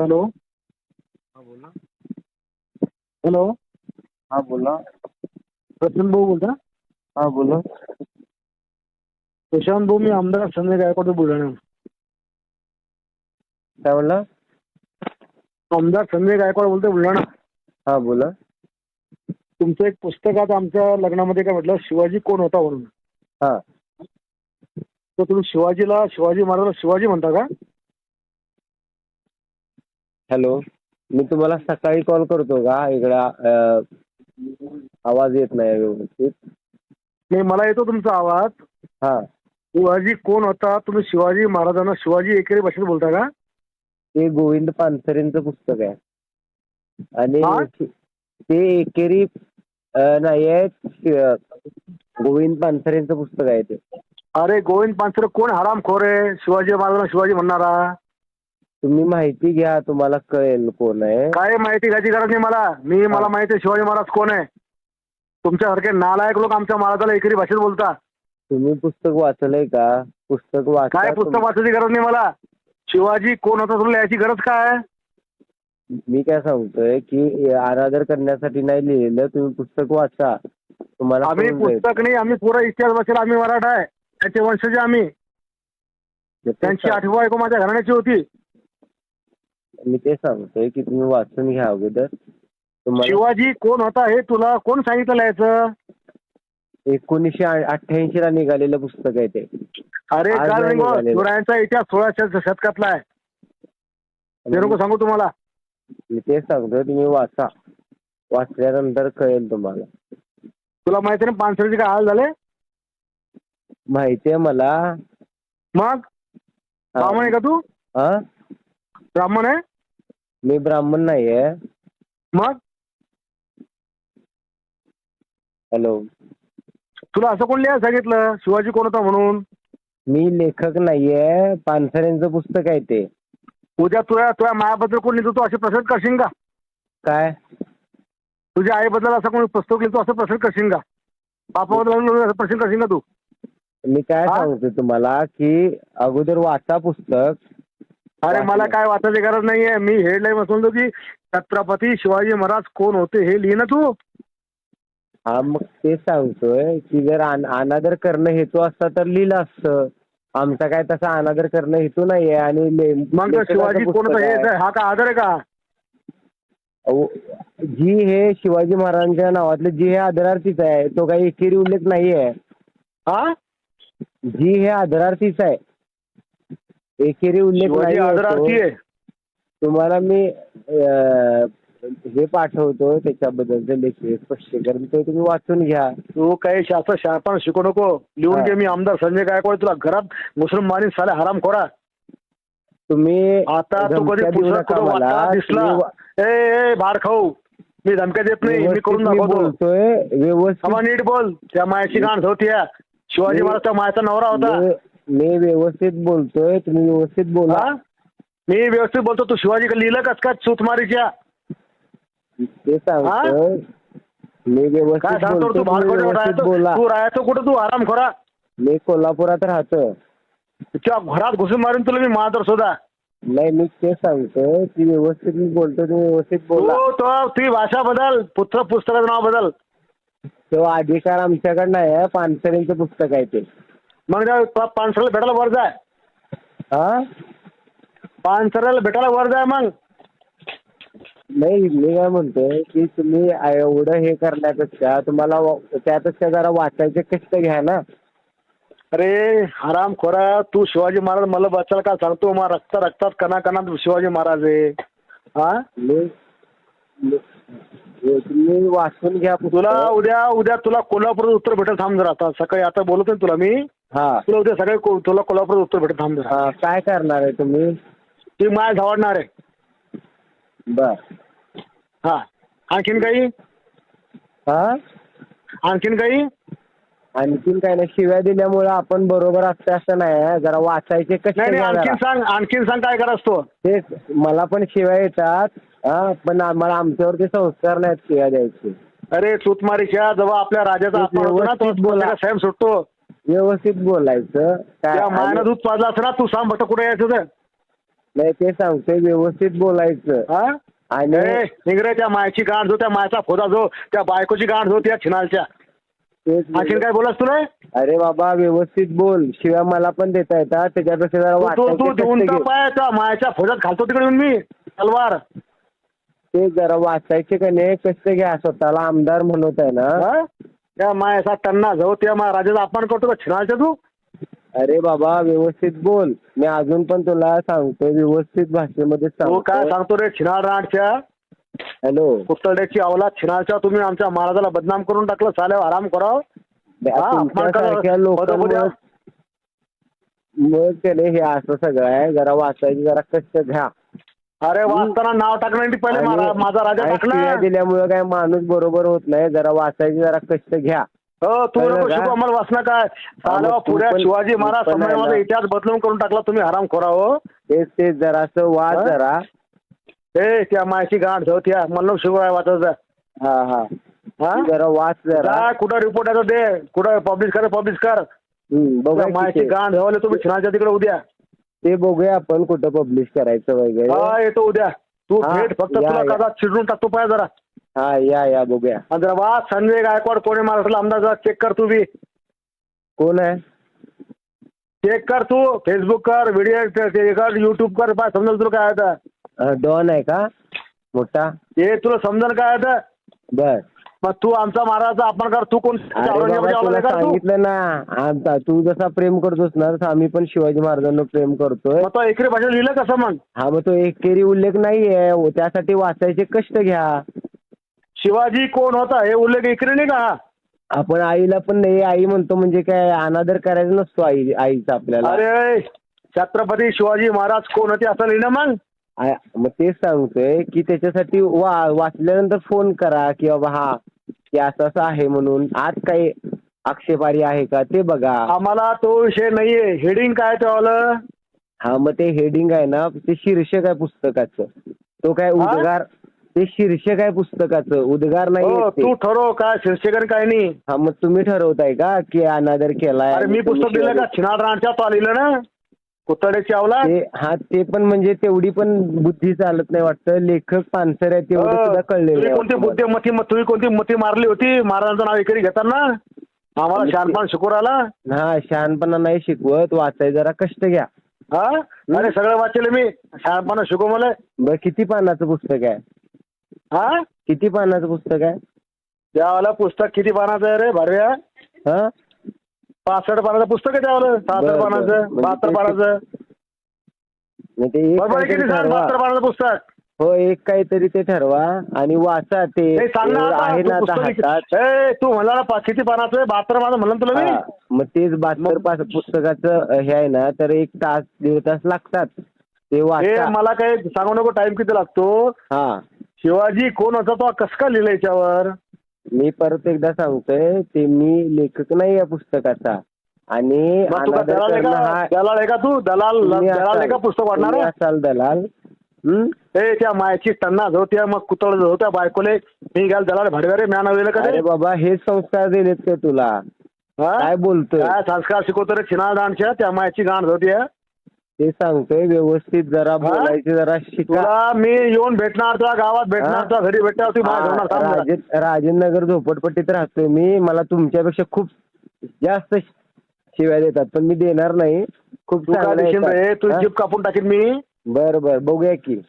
Hello. हा बोला. Hello. हा बोला. प्रशांत भाऊ बोलता? हा बोला. प्रशांत भाऊ, मी आमदार संजय गायकवाड बुलढाणा. काय बोलला? आमदार संजय गायकवाड बोलतोय, बुलढाणा. हा बोला. तुमचं एक पुस्तक आता आमच्या लग्नामध्ये काय म्हटलं, शिवाजी कोण होता म्हणून. हा. तर तुम्ही शिवाजी महाराजाला शिवाजी म्हणता का? हॅलो. मी तुम्हाला सकाळी कॉल करतो का? इकडे आवाज येत नाही व्यवस्थित. नाही, मला येतो तुमचा आवाज. हा. शिवाजी कोण होता? तुम्ही शिवाजी महाराजांना शिवाजी एकेरी भाषेत बोलता का? ते गोविंद पानसरेंचं पुस्तक आहे. हा? आणि ते एकेरी नाही आहे, गोविंद पानसरेंचं पुस्तक आहे ते. अरे गोविंद पानसरे कोण हरामखोर आहे? शिवाजी महाराजांना शिवाजी म्हणणारा. तुम्ही माहिती घ्या, तुम्हाला कळेल कोण आहे. काय माहिती घ्यायची गरज नाही मला. मला माहिती आहे शिवाजी महाराज कोण आहे. तुमच्यासारखे नालायक लोक आमच्या महाराजाला एकेरी भाषेत बोलता. तुम्ही पुस्तक वाचलंय का? पुस्तक वाचा. काय पुस्तक वाचायची गरज नाही मला. शिवाजी कोण होता तुला याची गरज काय? मी काय सांगतोय की अनादर करण्यासाठी नाही लिहिलेलं, तुम्ही पुस्तक वाचा. तुम्हाला आम्ही पुस्तक नाही, आम्ही पुरा इतिहास वाचेल. आम्ही मराठा आहे, त्याचे वंशज आम्ही. त्यांची आठवी बायको माझ्या घराण्याची होती. मी ते सांगतोय की तुम्ही वाचून घ्या अगोदर. शिवाजी कोण होता हे तुला कोण सांगितलं याचं? 1988 ला निघालेलं पुस्तक आहे ते. अरे काल शिवरायांचा इतिहास 16व्या शतकातला आहे. ते नको सांगू तुम्हाला. मी तेच सांगतोय, तुम्ही वाचा. वाचल्यानंतर कळेल तुम्हाला. तुला माहिती ना पानसरेचे काय हाल झाले? माहितीये मला. मग ब्राह्मण आहे का तू? हा. ब्राह्मण आहे? मी ब्राह्मण नाहीये. मग हॅलो. तुला असं कोण लिहायला सांगितलं शिवाजी कोण होता म्हणून? मी लेखक नाहीये, पानसरेंचं पुस्तक आहे ते. उद्या तुझ्या मायाबद्दल कोण लिहितो तू असे प्रश्न करशील का? काय? तुझ्या आईबद्दल असं कोणी पुस्तक लिहितो असं प्रश्न करशील का? बापाबद्दल असं प्रश्न करशील का तू? मी काय सांगतोय तुम्हाला की अगोदर वाचा पुस्तक. अरे मला काय वाचायची गरज नाहीये. मी हेडलाईन वाचतो की छत्रपती शिवाजी महाराज कोण होते हे लिहि ना तू. हा, मग ते सांगतोय की जर अनादर करणं हेतू असता तर लिहिलं असतं. आमचा काय तसा अनादर करणं हेतू नाहीये. आणि मग शिवाजी कोण होता हे हा का आदर आहे का? जी हे शिवाजी महाराजांच्या नावातले जी हे आदरार्थीच आहे, तो काही एकेरी उल्लेख नाहीये. हा. जी हे आदरार्थीच आहे, एकेरी उल्लेख नाही. आदरार्थी आहे. तुम्हाला मी हे पाठवतो त्याच्याबद्दलचे लेख स्पष्टीकरण, ते तुम्ही वाचून घ्या. तू काही शास्त्र शिकू नको. लिहून घे. मी आमदार संजय गायकवाड. तुला घरात मुसलमानी साले हरामखोरा. तुम्ही आता तू कधी दिसला ए बाहेर खाऊ. मी धमक्या देत नाही. मी करून बोलतोय व्यवस्थित. नीट बोल. त्या मायाची गाण होती. शिवाजी महाराज त्या मायाचा नवरा होता. मी व्यवस्थित बोलतोय, तुम्ही व्यवस्थित बोला. मी व्यवस्थित बोलतो. तू शिवाजी लिहिलं कस काय चूतमारीच्या? ते सांगतोय मी व्यवस्थित बोलतो. बोला. तू राहायचं कुठं तू हरामखोरा? मी कोल्हापुरात राहतो. तुझ्या घरात घुसून मारून तुला मी महादर सुद्धा नाही. मी ते सांगतोय की व्यवस्थित मी बोलतो, तुम्ही व्यवस्थित बोला. ती भाषा बदल. पुस्तकाचं नाव बदल. तो अधिकार आमच्याकडे नाही. पानसरेंचं पुस्तक आहे ते. मग पानसरेला भेटायला वर जाय. हा. पानसरेला भेटायला वर जाय. मग नाही, मी काय म्हणतोय की तुम्ही एवढं हे करण्यापेक्षा तुम्हाला त्यापेक्षा जरा वाचायचे कष्ट घ्या ना. अरे हरामखोरा, तू शिवाजी महाराज मला बचायला का सांगतो? मग रक्तात कणाकणात शिवाजी महाराज आहे. हा. तुम्ही वाचून घ्या. तुला उद्या तुला कोल्हापूर उत्तर भेटेल. थांब जरा. आता सकाळी आता बोलतोय तुला मी. हा. तुला उद्या सकाळी तुला कोल्हापूर उत्तर भेटेल. थांब जरा. काय करणार आहे तुम्ही? ती माय झावडणार आहे. बर. हा. आणखीन काही? हा. आणखीन काही? आणखीन काय नाही. शिव्या दिल्यामुळे आपण बरोबर असते असं नाही. जरा वाचायचे कसे. आणखीन सांग काय करायचं तो. तेच मला पण शिव्या येतात. हा. पण आम्हाला आमच्यावरती संस्कार नाहीत शिव्या द्यायचे. अरे चूतमारीच्या जेव्हा आपल्या राजाचा अपमान बोला साहेब सुटतो. व्यवस्थित बोलायचं. त्या मायानं दूध पाजला असं ना. तू सांग बट कुठे यायचं? नाही ते सांगतोय व्यवस्थित बोलायचं. हा आणि निगरे त्या मायची गांड जो, त्या मायचा फोदा जो, त्या बायकोची गांड जो, त्या छिनालच्या. आणखीन काय बोलास तुला? अरे बाबा व्यवस्थित बोल, शिवाय मला पण देता येतात त्याच्यापेक्षा जरा तू वाचायचे देऊन कष्ट का घे. पाय त्या मायच्या फोजात घालतो तिकडे येऊन मी तलवार. ते जरा वाचायचे का नाही कष्ट घ्या, स्वतःला आमदार म्हणत आहे ना. हा? त्या मायाचा टन्ना जाऊ, त्या राजाचा अपमान करतो का छिनालच्या तू? अरे बाबा व्यवस्थित बोल, मी अजून पण तुला सांगतोय व्यवस्थित भाषेमध्ये तू काय सांगतो. सांगतो रे छिनाळ रांडच्या, हॅलो, कुत्तड्याची अवलाद छिनाळच्या, तुम्ही आमच्या महाराजाला बदनाम करून टाकलं, साल्या आराम कराव. तुमच्यासारख्या लोकांमुळे मग त्याने हे असं सगळं आहे. जरा वाचायची जरा कष्ट घ्या. अरे वाचताना नाव टाकण्यासाठी पहिले माझा राजा आणि शिव्या टाकला. दिल्यामुळे काय माणूस बरोबर होत नाही. जरा वाचायची जरा कष्ट घ्या. हो तू नको शिकू आम्हाला वाचना काय. साल्या पुऱ्या शिवाजी महाराज संभाजीचा इतिहास बदलून करून टाकला तुम्ही, हराम खोरा हो. तेच जरासं वाच जरा. त्या मायची गाठ जाऊ, त्या मला शिकू आहे वाचायचं. हा जरा वाच जरा. कुठं रिपोर्ट आहे दे, कुठं पब्लिश कर. बघा मायची गाठ जाऊ तुम्ही छिनाच्या तिकडे उद्या. ते बघूया आपण कुठं पब्लिश करायचं वगैरे. हा येतो उद्या. तू भेट फक्त, तुला कसा चिडून टाकतो पाय जरा. हा या बघूया. आणि जरा वाच संजय गायकवाड कोणी महाराष्ट्राला आमदार, जरा चेक कर तू बी. कोण आहे? चेक कर तू, फेसबुक कर, व्हिडिओ कर, युट्यूब कर, पाय समजेल तुला काय आता. डॉन आहे का मोठा? हे तुला समजेल काय आता. बर मग तू आमचा महाराजचा अपमान कर. तू कोण? तुला सांगितलं ना, आमचा तू जसा प्रेम करतोस ना तसं आम्ही पण शिवाजी महाराजांना प्रेम करतोय. मग तो एकरी भाषा लिहिलं कसं मग? हा मग तो एकेरी उल्लेख नाहीये, त्यासाठी वाचायचे कष्ट घ्या. शिवाजी कोण होता हे उल्लेख एकरी नाही का? आपण आईला पण नाही आई म्हणतो म्हणजे काय अनादर करायचा नसतो आईचा आपल्याला. अरे छत्रपती शिवाजी महाराज कोण होते असं लिहिणं मग? मग तेच सांगतोय की त्याच्यासाठी वाचल्यानंतर फोन करा की बाबा हा की असं आहे म्हणून. आज काही आक्षेपारी आहे का ते बघा. आम्हाला तो विषय नाहीये. हेडिंग काय ठेवलं? हा मग ते हेडिंग आहे ना, ते शीर्षक आहे पुस्तकाचं. तो काय उद्गार, ते शीर्षक आहे पुस्तकाचं, उद्गार नाही. तू ठरव काय शीर्षक काय नाही. हा मग तुम्ही ठरवताय का की अनादर केलाय? अरे मी पुस्तक दिलं का छिनाळ राणच्या, तो लिहिलं ना कुत्तड्याची अवलाद. हा ते पण म्हणजे तेवढी पण बुद्धी चालत नाही वाटतं. लेखक पानसर आहे तेवढं सुद्धा कळलेलं. तुम्ही कोणती मती मारली होती महाराजांचं नाव एकरी घेताना? आम्हाला शहाणपण शिकवू राहिला. हा शहाणपणा नाही शिकवत, वाचाय जरा कष्ट घ्या. हा अरे सगळं वाचले मी, शहाणपणा शिकव मला. बरं किती पानाचं पुस्तक आहे? हा किती पानाचं पुस्तक आहे? त्यावाला पुस्तक किती पानाचं आहे रे भरव्या? हा 65 पानाचं पुस्तक आहे त्यावाला. 66 पानाचं, 72 पानाचं. बरोबर किती सांग? 72 पानाचं पुस्तक. हो एक काहीतरी ते ठरवा आणि वाचा. ते सांग ना आहे ना आता हातात. तू म्हणला किती पानाचं आहे? 72 पानाचं म्हणलं तुला मी. मग तेच 72 पुस्तकाचं हे आहे ना, तर 1 तास 1.5 तास लागतात ते वाचा. मला काही सांगू नको टाइम किती लागतो. हा शिवाजी कोण होता तो कसं काय लिहिलं याच्यावर? मी परत एकदा सांगतोय, ते मी लेखक नाही या पुस्तकाचा. आणि दलाल आहे का तू? दलाल का पुस्तक वाढणार असाल दलाल. त्या मायाची टन्ना जो, त्या मग कुतळ जो, त्या बायकोले मी घ्याल दलाल भाडव्या रे म्या नाव का? अरे बाबा हे संस्कार दिलेत का तुला? काय बोलतोय? काय संस्कार शिकवतो रे छिनाळ दांडच्या? त्या मायाची गांड होती. ते सांगतोय व्यवस्थित जरा बोलायची जरा शिका. मी येऊन भेटणार तुला, गावात भेटणार तुला, घरी भेटणार. राजेंद्र नगर झोपडपट्टीत राहतोय मी. मला तुमच्यापेक्षा खूप जास्त शिव्या देतात पण मी देणार नाही. खूप रे तू जीप कापून टाकीन मी. बर बघूया की.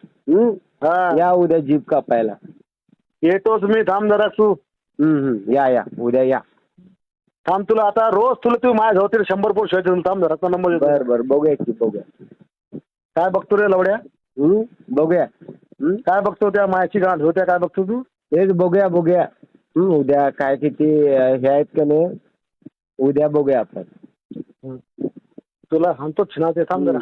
या उद्या जीप कापायला. येतोच मी, थांब जरा तू. या उद्या या. थांब तुला आता रोज तू माझ्या जाऊ 100 पोस्ट शिवायचे. थांब जरा नंबर. बर बघूया की बघूया. काय बघतो रे लवड्या? बघूया. काय बघतो? त्या मायाची गांठ होत्या काय बघतो तू? तेच बघूया. उद्या काय किती हे आहेत का नाही, उद्या बघूया आपण. तुला सांगतो छिनाचे, थांब जरा.